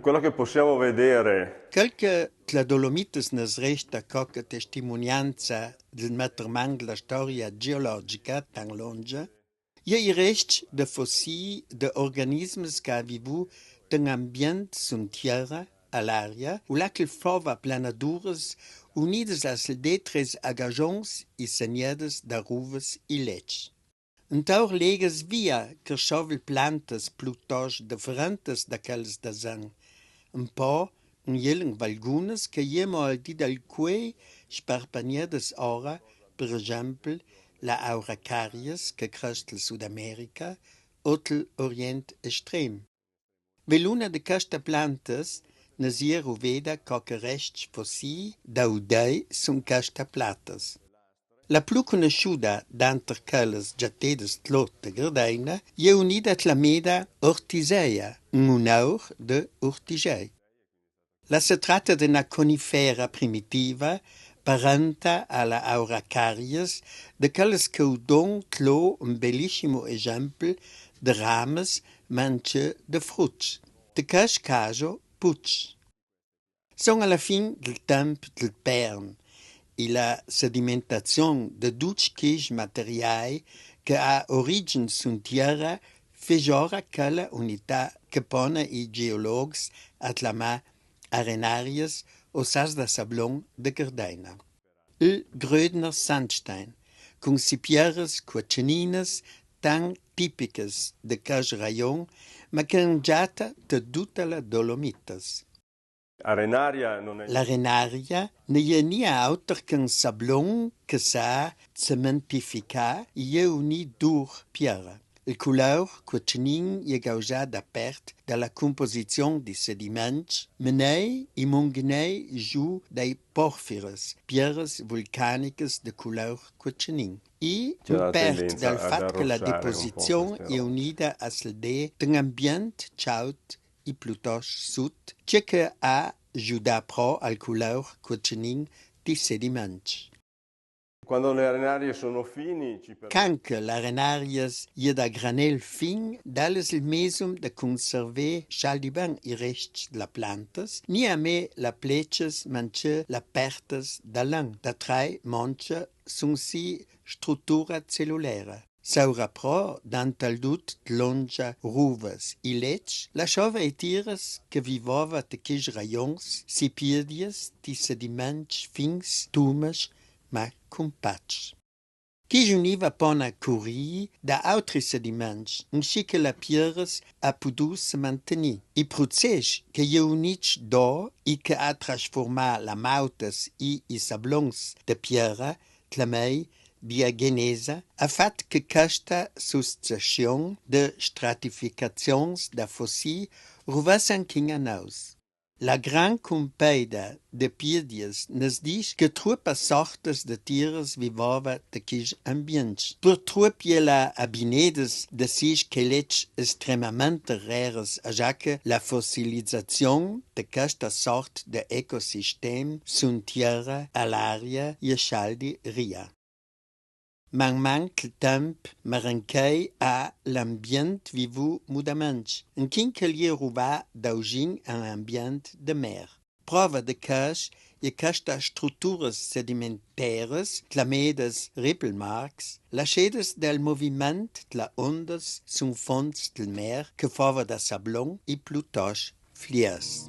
Quello che possiamo vedere. Quel che la Dolomites nos resta come testimonianza del mattermang la storia geologica tan longe, è il rest de fossili de organismes che vivu d'un ambient sun tierra, all'aria, u la che fova planadures unides as detres agajons i segnedes da ruves i lech. Entaur legas via che chovel plantas plutosch differentes d'aquels da sang, un po' un jelen valgunes che jemol di dal quei sparpagnedes ora, per exemple, la Auracarias che crest al Sud-America o l'Orient Extrem. Veluna de queste plantas nasier uveda coque rests fossi daudei sun queste platas. La plus conosciuta d'anter quelles giattedes tlot de Gardeina è unida la meda Ortisea, un aur de Ortigei. La si tratta di una conifera primitiva, parenta alla Auracarias, de quelles che udon tlo un bellissimo esempio de rames manche de fruts, de cas caso puts. Son alla fin del tempo del Pern, e la sedimentazione de duci materiali che ha origine sun tierra fejora quella unità che pone i geologi a chiamare arenarias o sas da sablon de Gardeina. Il Grödner Sandstein, con si pierres quatscheninas tan tipicas de cas rayon, ma cangiata de tutta la Dolomitas. Arenaria non è. L'arenaria ne è ni auter qu'un sablon que sa cementificar i è uni dur pierra. Il couleur quotidian è causata pert dalla composizione di sediments, menei i monginei giù dai porfires, pierres vulcanicas de couleur quotidian. E C'è la pert tendenza dal ad fatto che la arrossare un po' deposizione queste è robe. unita a selde d'un ambient chaud e plutosch sud, che ha ajuda pro al couleur quotidian di sediments. Quando le arenarie sono fini ci permettono. Canque l'arenarias ie da granel fin, dalles il mesum de conserver chaldiban i rests de la plantas, ni a me la pleches manche la pertas da lang, da trai manche sun si struttura cellulare. Saura pro, dantal dut lonja ruvas i lech, la chova e tiras che vivova te quij raions, si pierdies, ti sediments fins, tumes, ma compatch. Qui univa pona curii da altri sediments, ainsi que la pierres a pudut se mantenir. I procés que je unich do i que a transformat la mautes i sablons de pierra, tlamei, diagenesa, ha fat que casta succession de stratificacions da fossi ruvassan quinha naus. La gran compeida de piedias nos diz que trupas sortes de tiras vivova de quis ambientes. Por trupiela abinedes de sis quelech extremamente rares, já que la fossilização de casta sorte de ecosystem sun tierra all'aria e schaldi ria. Man manca tempo maranquei a l'ambient vivu mudaments, en quin calia rubar d'augin un ambient de mer. Prova de cas e casta structuras sedimentaires, clamedes rippelmarks, lascedes del moviment la ondas sun fonts del mer que fova da sablon e plutosch fliers.